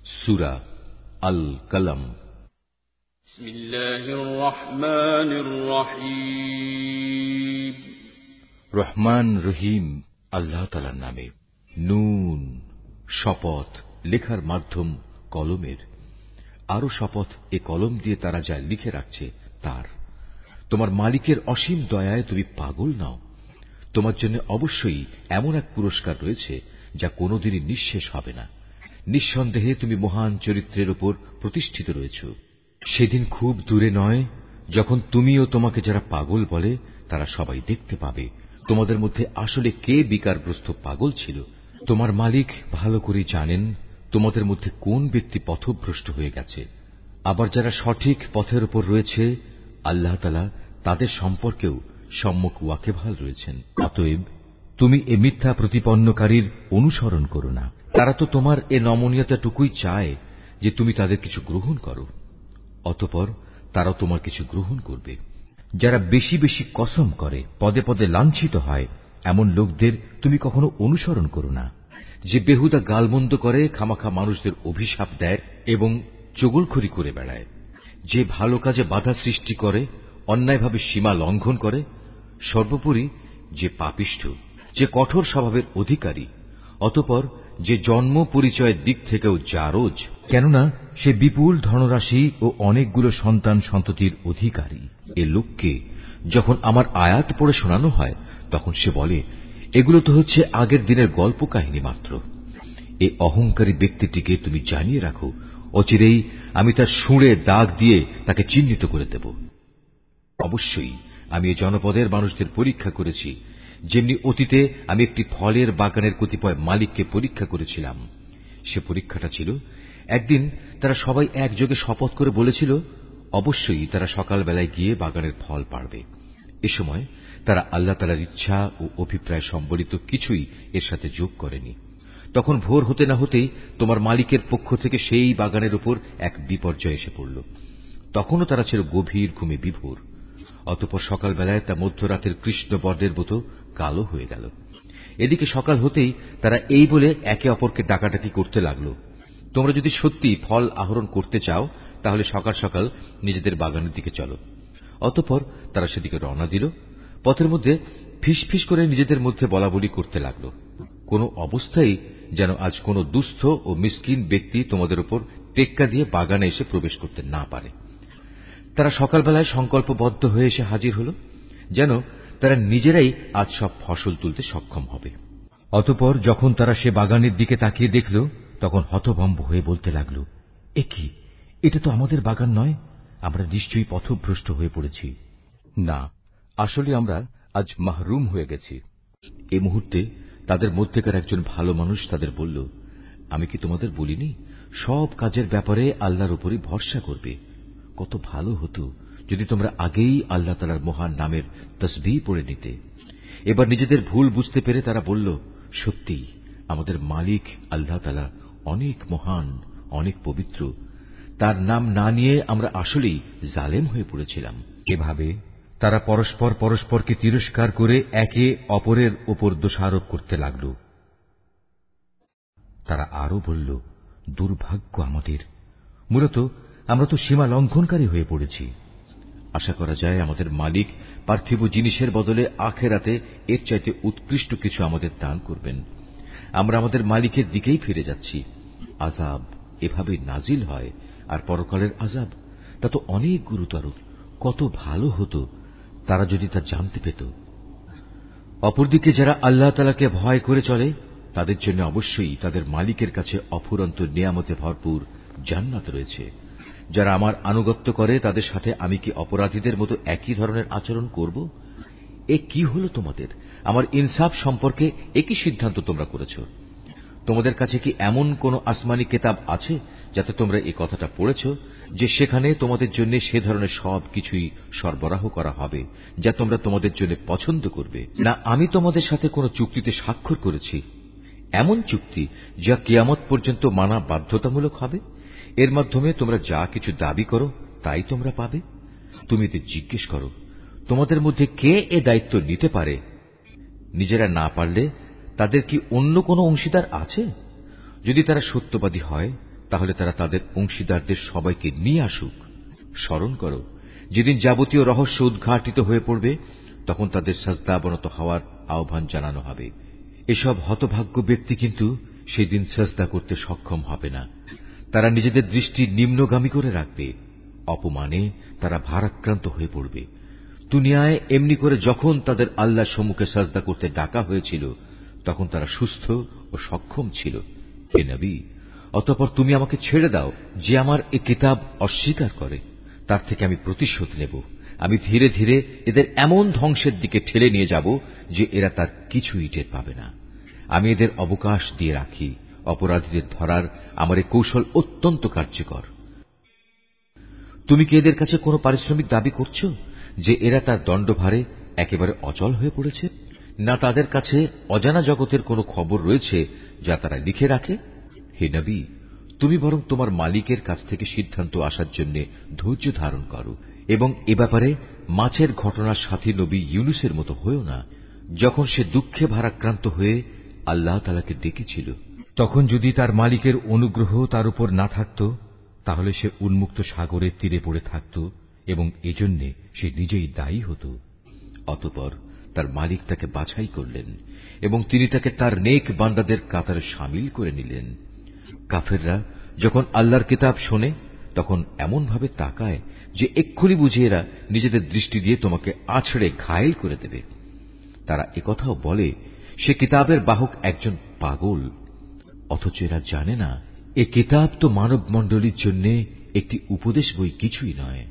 সূরা আল কলম। বিসমিল্লাহির রহমানির রহিম। রহমান রহিম আল্লাহ তাআলার নামে। নুন, শপথ, লেখার মাধ্যম কলমের। আরো শপথ এ কলম দিয়ে তারা যা লিখে রাখছে তার। তোমার মালিকের অসীম দয়ায় তুমি পাগল নাও। তোমার জন্য অবশ্যই এমন এক পুরস্কার রয়েছে যা কোনোদিনই নিঃশেষ হবে না। নিঃসন্দেহে তুমি মহান চরিত্রের উপর প্রতিষ্ঠিত রয়েছ। সেদিন খুব দূরে নয় যখন তুমি ও তোমাকে যারা পাগল বলে তারা সবাই দেখতে পাবে তোমাদের মধ্যে আসলে কে বিকারগ্রস্ত পাগল ছিল। তোমার মালিক ভালো করে জানেন তোমাদের মধ্যে কোন ব্যক্তি পথভ্রষ্ট হয়ে গেছে। আবার যারা সঠিক পথের উপর রয়েছে আল্লাহ তাআলা তাদের সম্পর্কেও সম্যক ওয়াকিবহাল রয়েছেন। অতএব তুমি এ মিথ্যা প্রতিপন্নকারীর অনুসরণ করো না। তারা তো তোমার এ নমনীয়তাটুকুই চায় যে তুমি তাদের কিছু গ্রহণ করো, অতঃপর তারাও তোমার কিছু গ্রহণ করবে। যারা বেশি বেশি কসম করে, পদে পদে লাঞ্ছিত হয়, এমন লোকদের তুমি কখনো অনুসরণ করো না। যে বেহুদা গালমন্দ করে, খামাখা মানুষদের অভিশাপ দেয় এবং চগলখড়ি করে বেড়ায়, যে ভালো কাজে বাধা সৃষ্টি করে, অন্যায়ভাবে সীমা লঙ্ঘন করে, সর্বোপরি যে পাপিষ্ঠ, যে কঠোর স্বভাবের অধিকারী, অতঃপর যে জন্ম পরিচয়ের দিক থেকেও জারজ, কেননা সে বিপুল ধনরাশি ও অনেকগুলো সন্তান সন্ততির অধিকারী। এ লোককে যখন আমার আয়াত পড়ে শোনানো হয় তখন সে বলে, এগুলো তো হচ্ছে আগের দিনের গল্প কাহিনী মাত্র। এই অহংকারী ব্যক্তিটিকে তুমি জানিয়ে রাখো, অচিরেই আমি তার শুঁড়ে দাগ দিয়ে তাকে চিহ্নিত করে দেব। অবশ্যই আমি এই জনপদের মানুষদের পরীক্ষা করেছি, যেমনি অতীতে আমি একটি ফলের বাগানের কতিপয় মালিককে পরীক্ষা করেছিলাম। সে পরীক্ষাটা ছিল, একদিন তারা সবাই একযোগে শপথ করে বলেছিল অবশ্যই তারা সকালবেলায় গিয়ে বাগানের ফল পাড়বে। এ সময় তারা আল্লাহ তাআলার ইচ্ছা ও অভিপ্রায় সম্বলিত কিছুই এর সাথে যোগ করেনি। তখন ভোর হতে না হতেই তোমার মালিকের পক্ষ থেকে সেই বাগানের উপর এক বিপর্যয় এসে পড়ল। তখনও তারা ছিল গভীর ঘুমে বিভোর। অতঃপর সকালবেলায় তা মধ্যরাতের কৃষ্ণবর্ণের মতো কালো হয়ে গেল। এদিকে সকাল হতেই তারা এই বলে একে অপরকে ডাকাডাকি করতে লাগল, তোমরা যদি সত্যি ফল আহরণ করতে চাও তাহলে সকাল সকাল নিজেদের বাগানের দিকে চলো। অতঃপর তারা সেদিকে রওনা দিল। পথের মধ্যে ফিসফিস করে নিজেদের মধ্যে বলাবলি করতে লাগল, কোন অবস্থায় যেন আজ কোন দুস্থ ও মিসকিন ব্যক্তি তোমাদের উপর টেক্কা দিয়ে বাগানে এসে প্রবেশ করতে না পারে। তারা সকালবেলায় সংকল্পবদ্ধ হয়ে এসে হাজির হল, যেন তারা নিজেরাই আজ সব ফসল তুলতে সক্ষম হবে। অতঃপর যখন তারা সে বাগানের দিকে তাকিয়ে দেখল তখন হতভম্ব হয়ে বলতে লাগল, এ কি, এটা তো আমাদের বাগান নয়, আমরা নিশ্চয়ই পথভ্রষ্ট হয়ে পড়েছি। না, আসলে আমরা আজ মাহরুম হয়ে গেছি। এ মুহূর্তে তাদের মধ্যেকার একজন ভালো মানুষ তাদের বলল, আমি কি তোমাদের বলিনি সব কাজের ব্যাপারে আল্লাহর উপরই ভরসা করবে? কত ভালো হতো যদি তোমরা আগেই আল্লাহ তাআলার মহান নামের তাসবিহ পড়ে নিতে। এবার নিজেদের ভুল বুঝতে পেরে তারা বলল, সত্যি আমাদের মালিক আল্লাহ তাআলা অনেক মহান, অনেক পবিত্র। তার নাম না নিয়ে আমরা আসলেই জালেম হয়ে পড়েছিলাম। এভাবে তারা পরস্পর পরস্পরকে তিরস্কার করে একে অপরের উপর দোষারোপ করতে লাগল। তারা আরো বলল, দুর্ভাগ্য আমাদের, মূলত আমরা তো সীমা লঙ্ঘনকারী হয়ে পড়েছি। আশা করা যায় আমাদের মালিক পার্থিব জিনিসের বদলে আখিরাতে এর চাইতে উৎকৃষ্ট কিছু আমাদের দান করবেন। আমরা আমাদের মালিকের দিকেই ফিরে যাচ্ছি। আযাব এভাবে নাজিল হয়, আর পরকালের আযাব তা তো অনেক গুরুতর। কত ভালো হতো তারা যদি তা জানতে পেত। অপরদিকে যারা আল্লাহ তাআলাকে ভয় করে চলে তাদের জন্য অবশ্যই তাদের মালিকের কাছে অফুরন্ত নিয়ামতে ভরপুর জান্নাত রয়েছে। যারা আমার আনুগত্য করে তাদের সাথে আমি কি অপরাধীদের মতো একই ধরনের আচরণ করব? এ কি হলো তোমাদের? আমার ইনসাফ সম্পর্কে একই সিদ্ধান্ত তোমরা করেছ। তোমাদের কাছে কি এমন কোন আসমানি কিতাব আছে যাতে তোমরা এই কথাটা পড়েছ যে সেখানে তোমাদের জন্য সে ধরনের সব কিছুই সরবরাহ করা হবে যা তোমরা তোমাদের জন্য পছন্দ করবে? না আমি তোমাদের সাথে কোন চুক্তিতে স্বাক্ষর করেছি, এমন চুক্তি যা কিয়ামত পর্যন্ত মানা বাধ্যতামূলক হবে? এর মাধ্যমে তোমরা যা কিছু দাবি করো তাই তোমরা পাবে। তুমি এদের জিজ্ঞেস করো, তোমাদের মধ্যে কে এ দায়িত্ব নিতে পারে? নিজেরা না পারলে তাদের কি অন্য কোনো অংশীদার আছে? যদি তারা সত্যবাদী হয় তাহলে তারা তাদের অংশীদারদের সবাইকে নিয়ে আসুক। স্মরণ করো, যেদিন যাবতীয় রহস্য উদ্ঘাটিত হয়ে পড়বে, তখন তাদের সাজদাবনত হওয়ার আহ্বান জানানো হবে। এসব হতভাগ্য ব্যক্তি কিন্তু সেদিন সাজদা করতে সক্ষম হবে না। তারা নিজেদের দৃষ্টি নিম্নগামী করে রাখবে। অপমানে তারা ভারাক্রান্ত হয়ে পড়বে। দুনিয়ায় এমনি করে যখন তাদের আল্লাহর সম্মুখে সাজদা করতে ডাকা হয়েছিল, তখন তারা সুস্থ ও সক্ষম ছিল। হে নবী, অতঃপর তুমি আমাকে ছেড়ে দাও। যে আমার এ কিতাব অস্বীকার করে, তার থেকে আমি প্রতিশোধ নেব। আমি ধীরে ধীরে এদের এমন ধ্বংসের দিকে ঠেলে নিয়ে যাব যে এরা তার কিছুই টের পাবে না। আমি এদের অবকাশ দিয়ে রাখি। অপরাধীদের ধরার আমার এই কৌশল অত্যন্ত কার্যকর। তুমি কি এদের কাছে কোনো পারিশ্রমিক দাবি করছো যে এরা তার দণ্ডভারে একেবারে অচল হয়ে পড়েছে? না তাদের কাছে অজানা জগতের কোনো খবর রয়েছে যা তারা লিখে রাখে? হে নবী, তুমি বরং তোমার মালিকের কাছ থেকে সিদ্ধান্ত আসার জন্য ধৈর্য ধারণ করো এবং এ ব্যাপারে মাছের ঘটনার সাথী নবী ইউনুসের মতো হয়েও না, যখন সে দুঃখে ভারাক্রান্ত হয়ে আল্লাহ তাআলাকে ডেকেছিল। তখন যদি তার মালিকের অনুগ্রহ তার উপর না থাকত, তাহলে সে উন্মুক্ত সাগরের তীরে পড়ে থাকত এবং এজন্য সে নিজেই দায়ী হতো। অতঃপর তার মালিক তাকে বাছাই করলেন এবং তিনি তাকে তার নেক বান্দাদের কাতারে শামিল করে নিলেন। কাফেররা যখন আল্লাহর কিতাব শোনে, তখন এমন ভাবে তাকায় যে এক্ষুনি বুঝে এরা নিজেদের দৃষ্টি দিয়ে তোমাকে আছড়ে ঘায়েল করে দেবে। তারা একথাও বলে, সে কিতাবের বাহক একজন পাগল। অথচ এরা জানে না, এ কিতাব তো মানব মণ্ডলীর জন্য একটি উপদেশ বই কিছুই নয়।